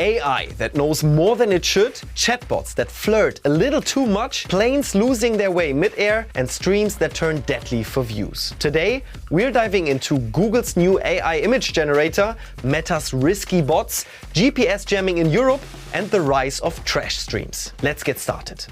AI that knows more than it should, chatbots that flirt a little too much, planes losing their way mid-air, and streams that turn deadly for views. Today, we're diving into Google's new AI image generator, Meta's risky bots, GPS jamming in Europe, and the rise of trash streams. Let's get started.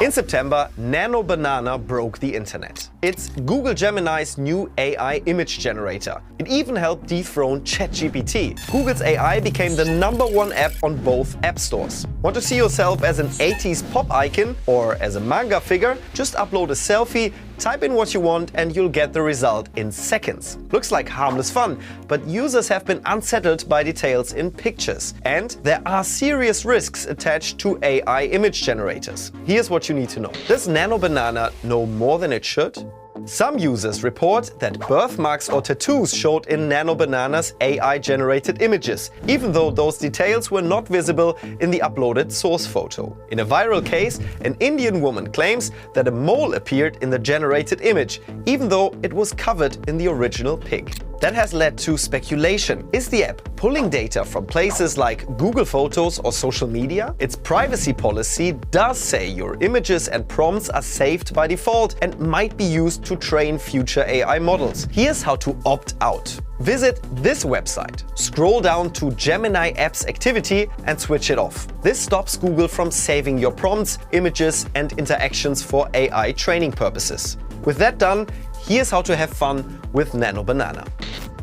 In September, Nano Banana broke the internet. It's Google Gemini's new AI image generator. It even helped dethrone ChatGPT. Google's AI became the #1 app on both app stores. Want to see yourself as an 80s pop icon or as a manga figure? Just upload a selfie, type in what you want, and you'll get the result in seconds. Looks like harmless fun, but users have been unsettled by details in pictures. And there are serious risks attached to AI image generators. Here's what you need to know. Does Nano Banana know more than it should? Some users report that birthmarks or tattoos showed in Nano Banana's AI-generated images, even though those details were not visible in the uploaded source photo. In a viral case, an Indian woman claims that a mole appeared in the generated image, even though it was covered in the original pig. That has led to speculation. Is the app pulling data from places like Google Photos or social media? Its privacy policy does say your images and prompts are saved by default and might be used to train future AI models. Here's how to opt out. Visit this website, scroll down to Gemini Apps Activity and switch it off. This stops Google from saving your prompts, images and interactions for AI training purposes. With that done, here's how to have fun with Nano Banana.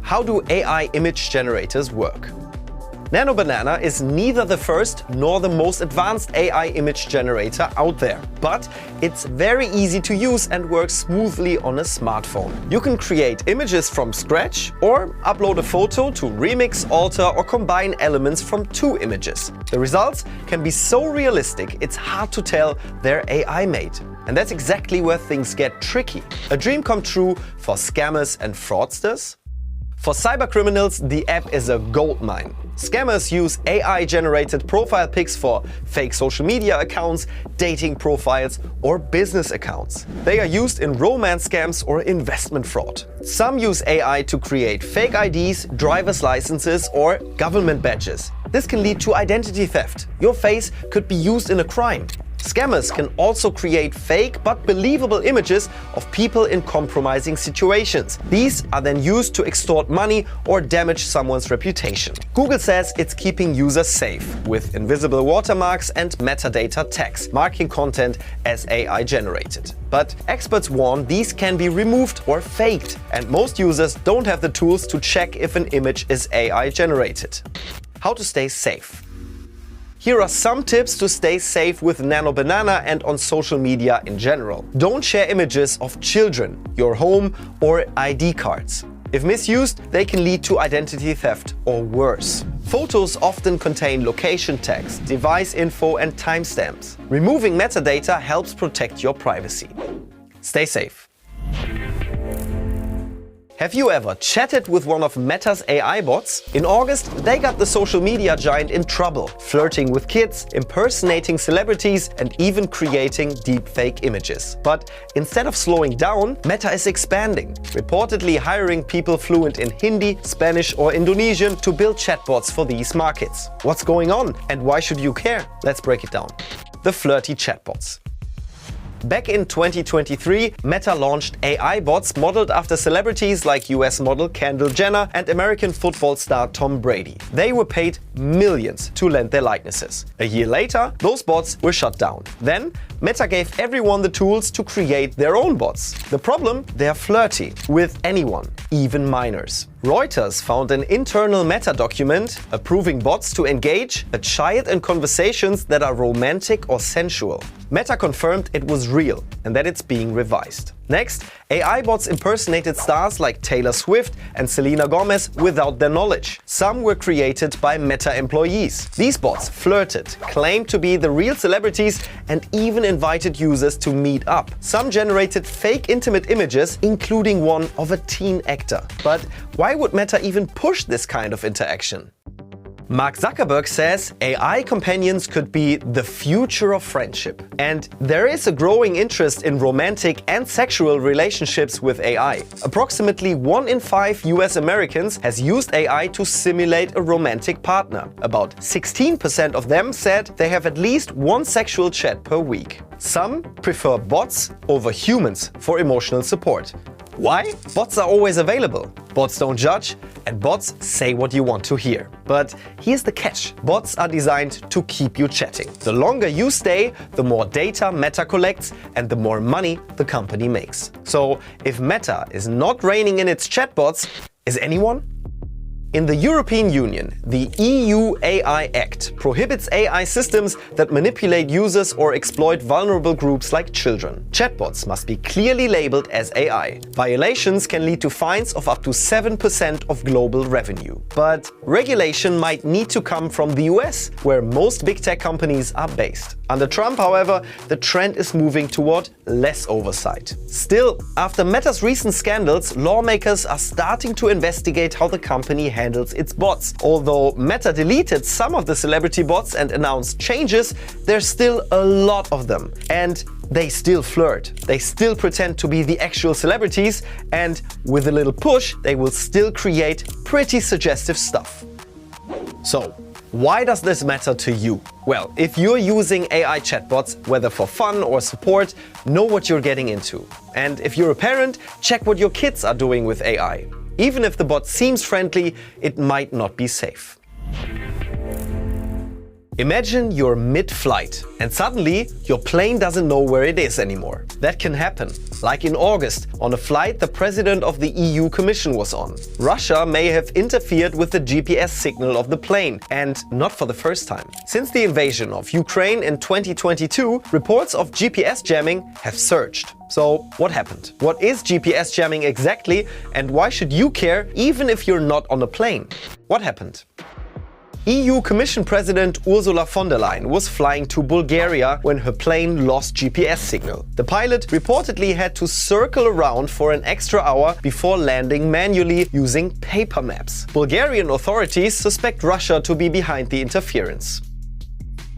How do AI image generators work? Nano Banana is neither the first nor the most advanced AI image generator out there, but it's very easy to use and works smoothly on a smartphone. You can create images from scratch or upload a photo to remix, alter or combine elements from two images. The results can be so realistic it's hard to tell they're AI made. And that's exactly where things get tricky. A dream come true for scammers and fraudsters? For cybercriminals, the app is a goldmine. Scammers use AI-generated profile pics for fake social media accounts, dating profiles, or business accounts. They are used in romance scams or investment fraud. Some use AI to create fake IDs, driver's licenses, or government badges. This can lead to identity theft. Your face could be used in a crime. Scammers can also create fake but believable images of people in compromising situations. These are then used to extort money or damage someone's reputation. Google says it's keeping users safe with invisible watermarks and metadata tags, marking content as AI generated. But experts warn these can be removed or faked, and most users don't have the tools to check if an image is AI generated. How to stay safe? Here are some tips to stay safe with Nano Banana and on social media in general. Don't share images of children, your home, or ID cards. If misused, they can lead to identity theft or worse. Photos often contain location tags, device info, and timestamps. Removing metadata helps protect your privacy. Stay safe. Have you ever chatted with one of Meta's AI bots? In August, they got the social media giant in trouble, flirting with kids, impersonating celebrities, and even creating deepfake images. But instead of slowing down, Meta is expanding, reportedly hiring people fluent in Hindi, Spanish, or Indonesian to build chatbots for these markets. What's going on, and why should you care? Let's break it down. The flirty chatbots. Back in 2023, Meta launched AI bots modeled after celebrities like US model Kendall Jenner and American football star Tom Brady. They were paid millions to lend their likenesses. A year later, those bots were shut down. Then, Meta gave everyone the tools to create their own bots. The problem? They're flirty with anyone, even minors. Reuters found an internal Meta document approving bots to engage a child in conversations that are romantic or sensual. Meta confirmed it was real and that it's being revised. Next, AI bots impersonated stars like Taylor Swift and Selena Gomez without their knowledge. Some were created by Meta employees. These bots flirted, claimed to be the real celebrities, and even invited users to meet up. Some generated fake intimate images, including one of a teen actor. But why would Meta even push this kind of interaction? Mark Zuckerberg says AI companions could be the future of friendship. And there is a growing interest in romantic and sexual relationships with AI. Approximately 1 in 5 US Americans has used AI to simulate a romantic partner. About 16% of them said they have at least one sexual chat per week. Some prefer bots over humans for emotional support. Why? Bots are always available. Bots don't judge, and bots say what you want to hear. But here's the catch. Bots are designed to keep you chatting. The longer you stay, the more data Meta collects and the more money the company makes. So if Meta is not reining in its chatbots, is anyone? In the European Union, the EU AI Act prohibits AI systems that manipulate users or exploit vulnerable groups like children. Chatbots must be clearly labeled as AI. Violations can lead to fines of up to 7% of global revenue. But regulation might need to come from the US, where most big tech companies are based. Under Trump, however, the trend is moving toward less oversight. Still, after Meta's recent scandals, lawmakers are starting to investigate how the company handles its bots. Although Meta deleted some of the celebrity bots and announced changes, there's still a lot of them. And they still flirt. They still pretend to be the actual celebrities, and with a little push, they will still create pretty suggestive stuff. So, why does this matter to you? Well, if you're using AI chatbots, whether for fun or support, know what you're getting into. And if you're a parent, check what your kids are doing with AI. Even if the bot seems friendly, it might not be safe. Imagine you're mid-flight and suddenly your plane doesn't know where it is anymore. That can happen, like in August on a flight the president of the EU Commission was on. Russia may have interfered with the GPS signal of the plane, and not for the first time. Since the invasion of Ukraine in 2022, reports of GPS jamming have surged. So what happened? What is GPS jamming exactly, and why should you care even if you're not on a plane? What happened? EU Commission President Ursula von der Leyen was flying to Bulgaria when her plane lost GPS signal. The pilot reportedly had to circle around for an extra hour before landing manually using paper maps. Bulgarian authorities suspect Russia to be behind the interference.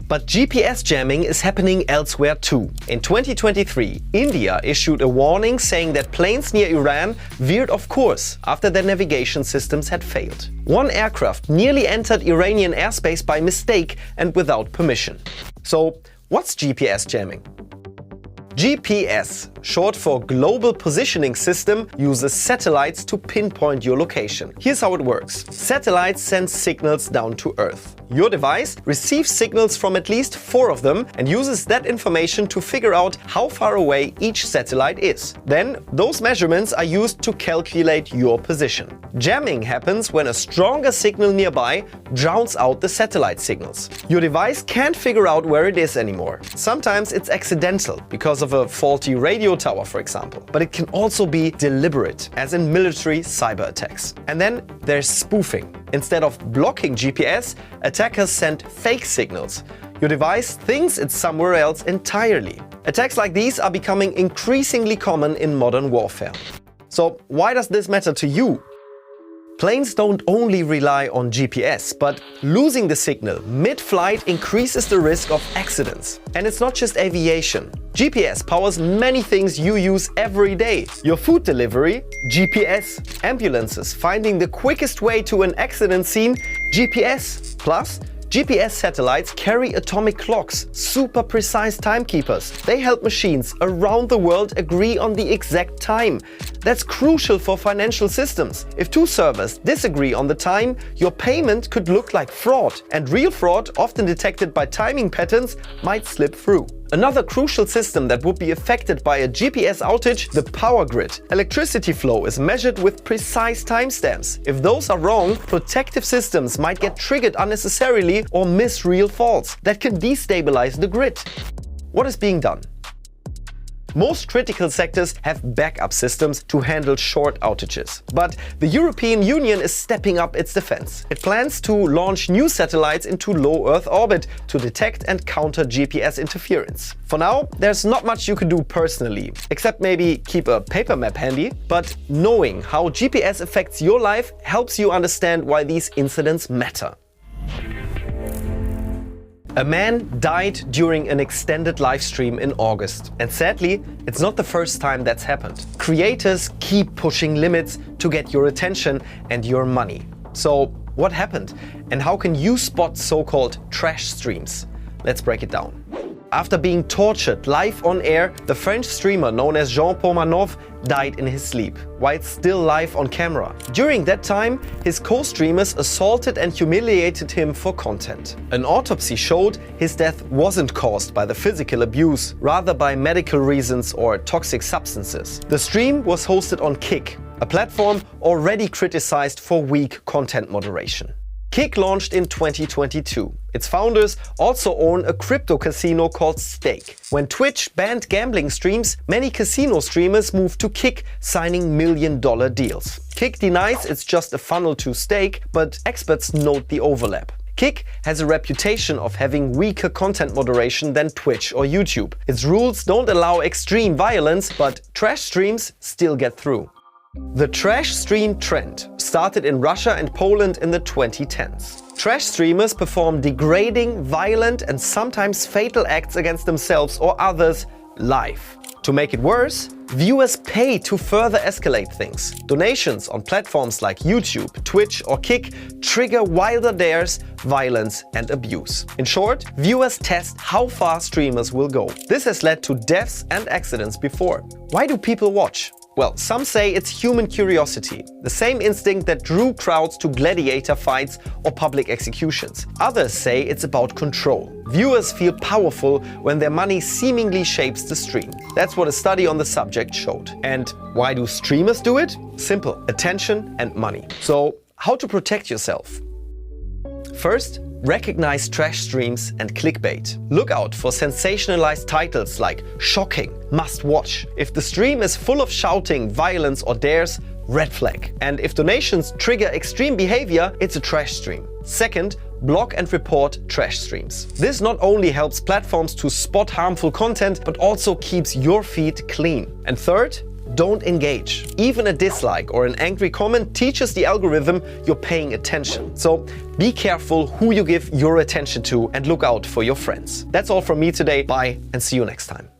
But GPS jamming is happening elsewhere too. In 2023, India issued a warning saying that planes near Iran veered off course after their navigation systems had failed. One aircraft nearly entered Iranian airspace by mistake and without permission. So, what's GPS jamming? GPS, short for Global Positioning System, uses satellites to pinpoint your location. Here's how it works. Satellites send signals down to Earth. Your device receives signals from at least 4 of them and uses that information to figure out how far away each satellite is. Then, those measurements are used to calculate your position. Jamming happens when a stronger signal nearby drowns out the satellite signals. Your device can't figure out where it is anymore. Sometimes it's accidental, because of a faulty radio tower, for example. But it can also be deliberate, as in military cyber attacks. And then there's spoofing. Instead of blocking GPS, attackers send fake signals. Your device thinks it's somewhere else entirely. Attacks like these are becoming increasingly common in modern warfare. So why does this matter to you? Planes don't only rely on GPS, but losing the signal mid-flight increases the risk of accidents. And it's not just aviation. GPS powers many things you use every day. Your food delivery, GPS. Ambulances finding the quickest way to an accident scene, GPS. Plus, GPS satellites carry atomic clocks, super precise timekeepers. They help machines around the world agree on the exact time. That's crucial for financial systems. If 2 servers disagree on the time, your payment could look like fraud. And real fraud, often detected by timing patterns, might slip through. Another crucial system that would be affected by a GPS outage, the power grid. Electricity flow is measured with precise timestamps. If those are wrong, protective systems might get triggered unnecessarily or miss real faults that can destabilize the grid. What is being done? Most critical sectors have backup systems to handle short outages. But the European Union is stepping up its defense. It plans to launch new satellites into low Earth orbit to detect and counter GPS interference. For now, there's not much you can do personally, except maybe keep a paper map handy. But knowing how GPS affects your life helps you understand why these incidents matter. A man died during an extended live stream in August. And sadly, it's not the first time that's happened. Creators keep pushing limits to get your attention and your money. So what happened? And how can you spot so-called trash streams? Let's break it down. After being tortured live on air, the French streamer known as Jean Pomanov died in his sleep, while still live on camera. During that time, his co-streamers assaulted and humiliated him for content. An autopsy showed his death wasn't caused by the physical abuse, rather by medical reasons or toxic substances. The stream was hosted on Kick, a platform already criticized for weak content moderation. Kick launched in 2022. Its founders also own a crypto casino called Stake. When Twitch banned gambling streams, many casino streamers moved to Kick, signing million-dollar deals. Kick denies it's just a funnel to Stake, but experts note the overlap. Kick has a reputation of having weaker content moderation than Twitch or YouTube. Its rules don't allow extreme violence, but trash streams still get through. The trash stream trend started in Russia and Poland in the 2010s. Trash streamers perform degrading, violent and sometimes fatal acts against themselves or others live. To make it worse, viewers pay to further escalate things. Donations on platforms like YouTube, Twitch or Kick trigger wilder dares, violence and abuse. In short, viewers test how far streamers will go. This has led to deaths and accidents before. Why do people watch? Well, some say it's human curiosity, the same instinct that drew crowds to gladiator fights or public executions. Others say it's about control. Viewers feel powerful when their money seemingly shapes the stream. That's what a study on the subject showed. And why do streamers do it? Simple: attention and money. So, how to protect yourself? First, recognize trash streams and clickbait. Look out for sensationalized titles like shocking, must watch. If the stream is full of shouting, violence or dares, red flag. And if donations trigger extreme behavior, it's a trash stream. Second, block and report trash streams. This not only helps platforms to spot harmful content, but also keeps your feed clean. And third, don't engage. Even a dislike or an angry comment teaches the algorithm you're paying attention. So be careful who you give your attention to and look out for your friends. That's all from me today. Bye and see you next time.